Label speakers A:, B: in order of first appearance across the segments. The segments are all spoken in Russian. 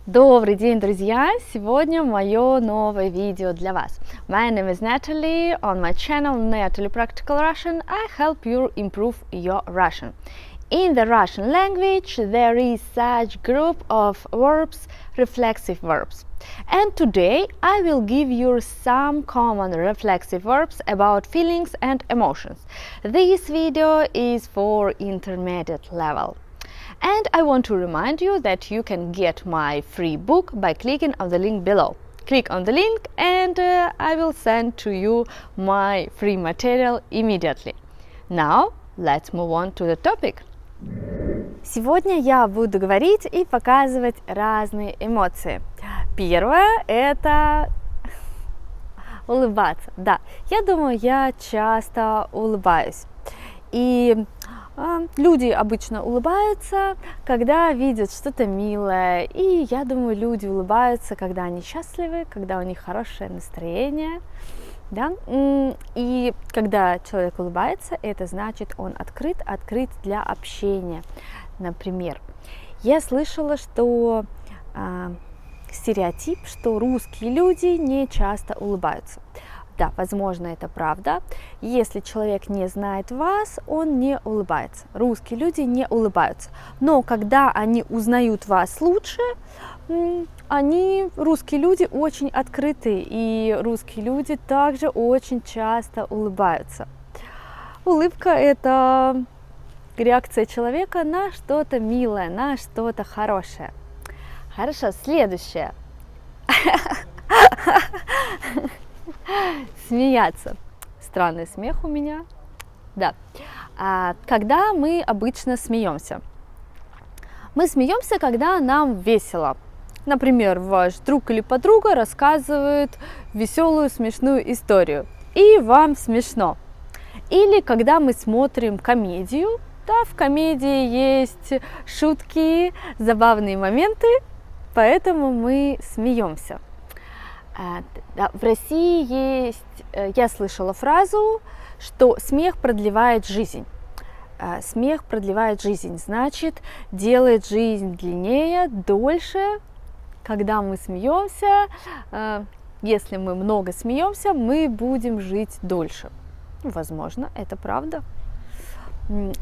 A: Добрый день, друзья! Сегодня мое новое видео для вас. My name is Natalie. On my channel Natalie Practical Russian, I help you improve your Russian. In the Russian language, there is such group of verbs, reflexive verbs. And today I will give you some common reflexive verbs about feelings and emotions. This video is for intermediate level. And I want to remind you that you can get my free book by clicking on the link below. Click on the link and I will send to you my free material immediately. Now, let's move on to the topic. Сегодня я буду говорить и показывать разные эмоции. Первое – это улыбаться. Да, я думаю, я часто улыбаюсь. И люди обычно улыбаются, когда видят что-то милое, и я думаю, люди улыбаются, когда они счастливы, когда у них хорошее настроение, да? И когда человек улыбается, это значит, он открыт для общения. Например, я слышала, что стереотип, что русские люди не часто улыбаются. Да, возможно, это правда. Если человек не знает вас, он не улыбается. Русские люди не улыбаются. Но когда они узнают вас лучше, русские люди, очень открыты. И русские люди также очень часто улыбаются. Улыбка – это реакция человека на что-то милое, на что-то хорошее. Хорошо, следующее. Смеяться. Странный смех у меня. Да. Когда мы обычно смеемся? Мы смеемся, когда нам весело. Например, ваш друг или подруга рассказывает веселую, смешную историю, и вам смешно. Или когда мы смотрим комедию, да, в комедии есть шутки, забавные моменты, поэтому мы смеемся. В России я слышала фразу, что смех продлевает жизнь. Смех продлевает жизнь, значит, делает жизнь длиннее, дольше. Когда мы смеемся, если мы много смеемся, мы будем жить дольше. Возможно, это правда.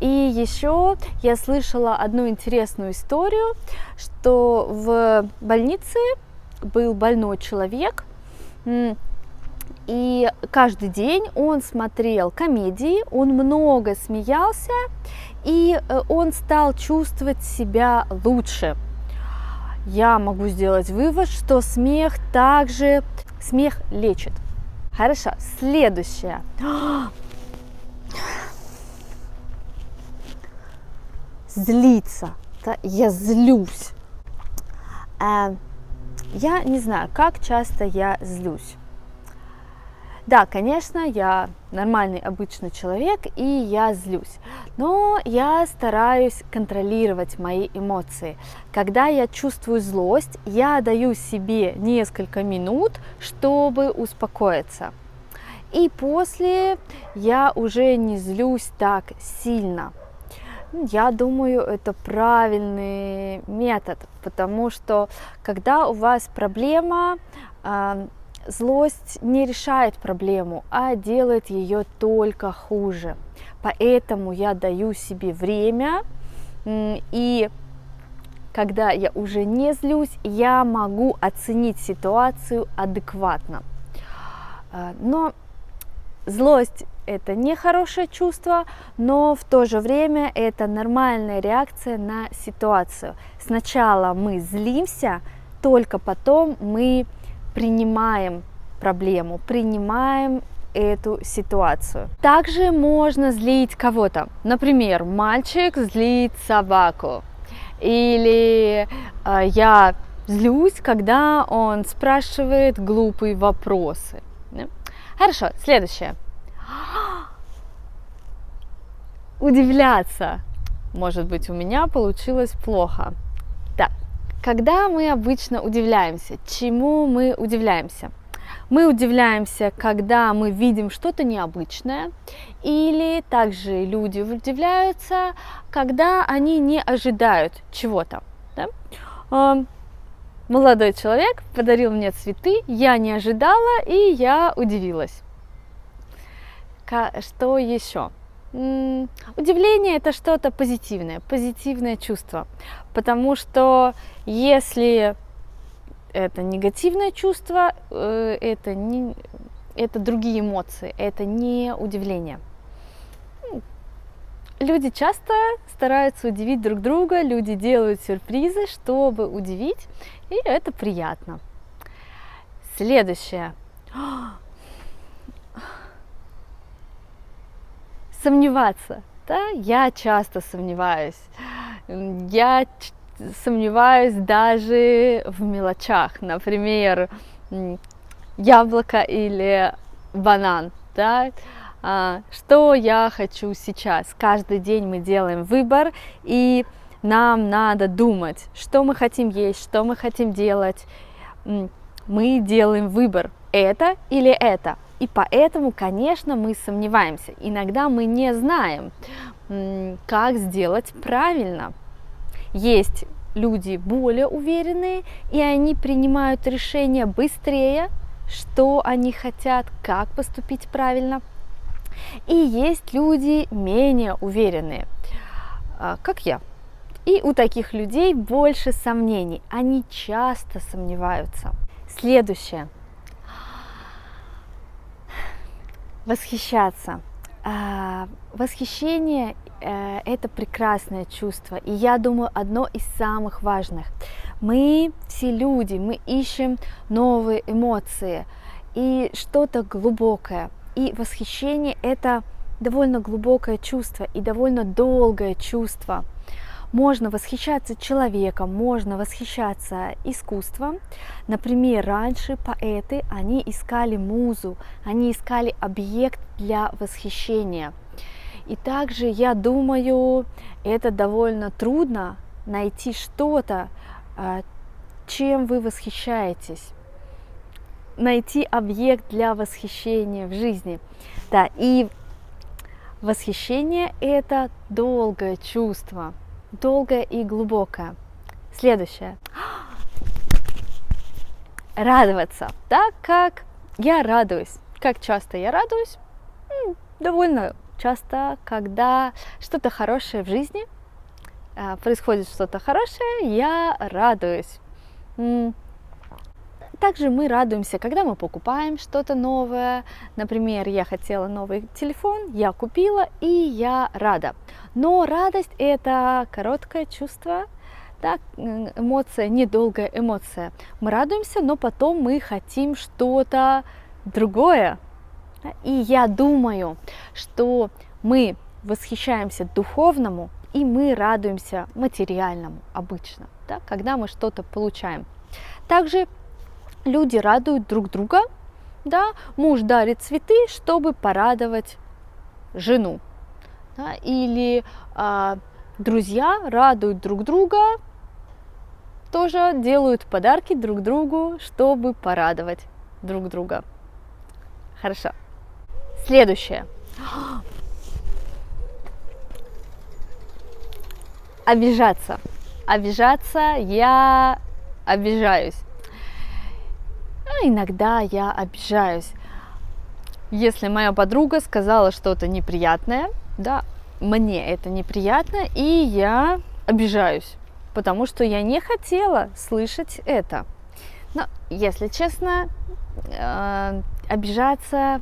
A: И еще я слышала одну интересную историю, что в больнице был больной человек, и каждый день он смотрел комедии, он много смеялся, и он стал чувствовать себя лучше. Я могу сделать вывод, что смех лечит. Хорошо, следующее. Злиться. Да, я злюсь. Я не знаю, как часто я злюсь. Да, конечно, я нормальный, обычный человек, и я злюсь. Но я стараюсь контролировать мои эмоции. Когда я чувствую злость, я даю себе несколько минут, чтобы успокоиться. И после я уже не злюсь так сильно. Я думаю, это правильный метод, потому что когда у вас проблема, злость не решает проблему, а делает ее только хуже. Поэтому я даю себе время, и когда я уже не злюсь, я могу оценить ситуацию адекватно. Но злость – это не хорошее чувство, но в то же время это нормальная реакция на ситуацию. Сначала мы злимся, только потом мы принимаем проблему, принимаем эту ситуацию. Также можно злить кого-то. Например, мальчик злит собаку. Или я злюсь, когда он спрашивает глупые вопросы. Хорошо, следующее. Удивляться. Может быть, у меня получилось плохо. Да. Когда мы обычно удивляемся? Чему мы удивляемся? Мы удивляемся, когда мы видим что-то необычное, или также люди удивляются, когда они не ожидают чего-то. Да? молодой человек подарил мне цветы, я не ожидала, и я удивилась. Что еще? Удивление – это что-то позитивное чувство, потому что если это негативное чувство, это другие эмоции, это не удивление. Люди часто стараются удивить друг друга, люди делают сюрпризы, чтобы удивить, и это приятно. Следующее. Сомневаться. Да? Я часто сомневаюсь. Я сомневаюсь даже в мелочах. Например, яблоко или банан. Да? Что я хочу сейчас? Каждый день мы делаем выбор, и нам надо думать, что мы хотим есть, что мы хотим делать. Мы делаем выбор, это или это. И поэтому, конечно, мы сомневаемся. Иногда мы не знаем, как сделать правильно. Есть люди более уверенные, и они принимают решения быстрее, что они хотят, как поступить правильно. И есть люди менее уверенные, как я. И у таких людей больше сомнений. Они часто сомневаются. Следующее. Восхищаться. Восхищение – это прекрасное чувство, и я думаю, одно из самых важных. Мы все люди, мы ищем новые эмоции и что-то глубокое. И восхищение – это довольно глубокое чувство и довольно долгое чувство. Можно восхищаться человеком, можно восхищаться искусством. Например, раньше поэты, они искали музу, они искали объект для восхищения. И также, я думаю, это довольно трудно найти что-то, чем вы восхищаетесь. Найти объект для восхищения в жизни. Да, и восхищение – это долгое чувство, долгое и глубокое. Следующее. Радоваться. Так как я радуюсь. Как часто я радуюсь? Довольно часто, когда что-то хорошее в жизни, происходит что-то хорошее, я радуюсь. Также мы радуемся, когда мы покупаем что-то новое. Например, я хотела новый телефон, я купила, и я рада. Но радость – это короткое чувство, да, эмоция, недолгая эмоция. Мы радуемся, но потом мы хотим что-то другое. И я думаю, что мы восхищаемся духовному, и мы радуемся материальному обычно, да, когда мы что-то получаем. Также люди радуют друг друга, да, муж дарит цветы, чтобы порадовать жену, да, или друзья радуют друг друга, тоже делают подарки друг другу, чтобы порадовать друг друга. Хорошо. Следующее. Обижаться. Обижаться, я обижаюсь. Иногда я обижаюсь. Если моя подруга сказала что-то неприятное, да, мне это неприятно, и я обижаюсь, потому что я не хотела слышать это. Но, если честно, обижаться,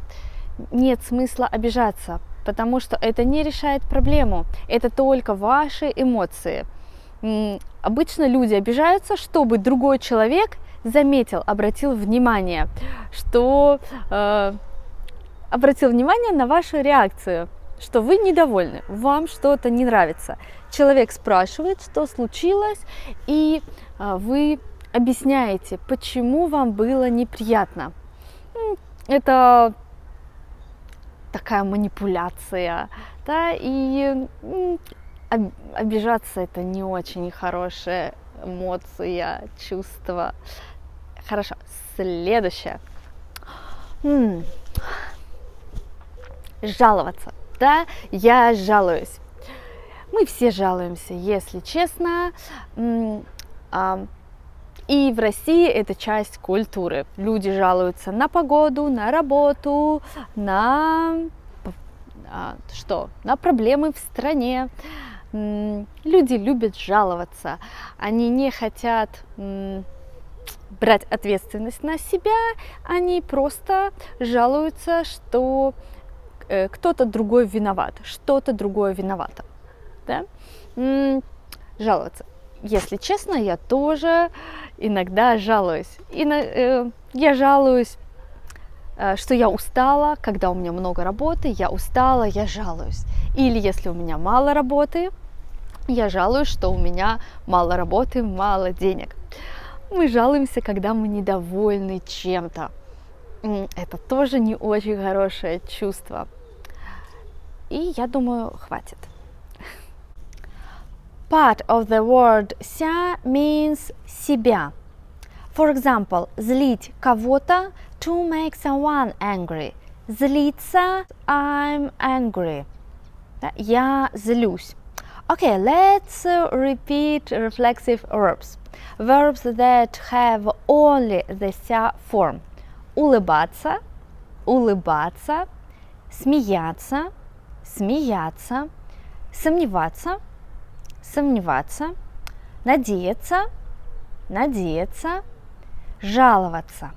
A: нет смысла обижаться, потому что это не решает проблему, это только ваши эмоции. Обычно люди обижаются, чтобы другой человек заметил, обратил внимание, обратил внимание на вашу реакцию, что вы недовольны, вам что-то не нравится. Человек спрашивает, что случилось, и вы объясняете, почему вам было неприятно. Это такая манипуляция, да, и обижаться – это не очень хорошая эмоция, чувство. Хорошо, следующее. Жаловаться, да, я жалуюсь. Мы все жалуемся, если честно. И в России это часть культуры. Люди жалуются на погоду, на работу, на на проблемы в стране. Люди любят жаловаться. Они не хотят брать ответственность на себя, они просто жалуются, что кто-то другой виноват, что-то другое виновато. Да? Жаловаться. Если честно, я тоже иногда жалуюсь. Я жалуюсь, что я устала, когда у меня много работы, я устала, я жалуюсь. Или если у меня мало работы, я жалуюсь, что у меня мало работы, мало денег. Мы жалуемся, когда мы недовольны чем-то. Это тоже не очень хорошее чувство. И я думаю, хватит. Part of the word ся means себя. For example, злить кого-то, to make someone angry. Злиться, I'm angry. Я злюсь. Okay, let's repeat reflexive verbs. Verbs that have only the ся form. Улыбаться, улыбаться, смеяться, смеяться, сомневаться, сомневаться, надеяться, надеяться, жаловаться,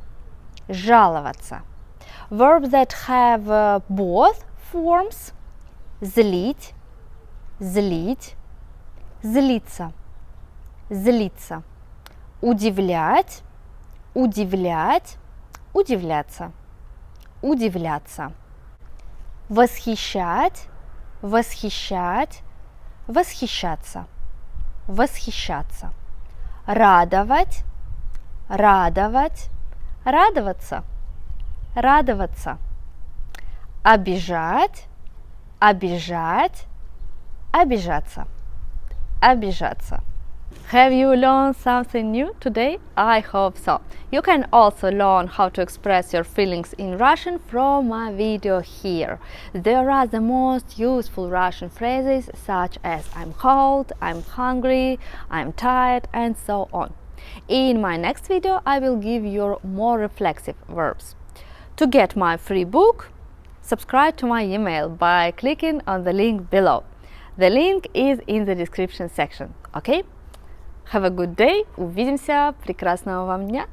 A: жаловаться. Verbs that have both forms. Злить, злить, злиться, злиться. Удивлять, удивлять, удивляться, удивляться. Восхищать, восхищать, восхищаться, восхищаться. Радовать, радовать, радоваться, радоваться. Обижать, обижать, обижаться, обижаться. Have you learned something new today? I hope so. You can also learn how to express your feelings in Russian from my video here. There are the most useful Russian phrases such as I'm cold, I'm hungry, I'm tired, and so on. In my next video, I will give you more reflexive verbs. To get my free book, subscribe to my email by clicking on the link below. The link is in the description section. Okay? Have a good day. Увидимся. Прекрасного вам дня.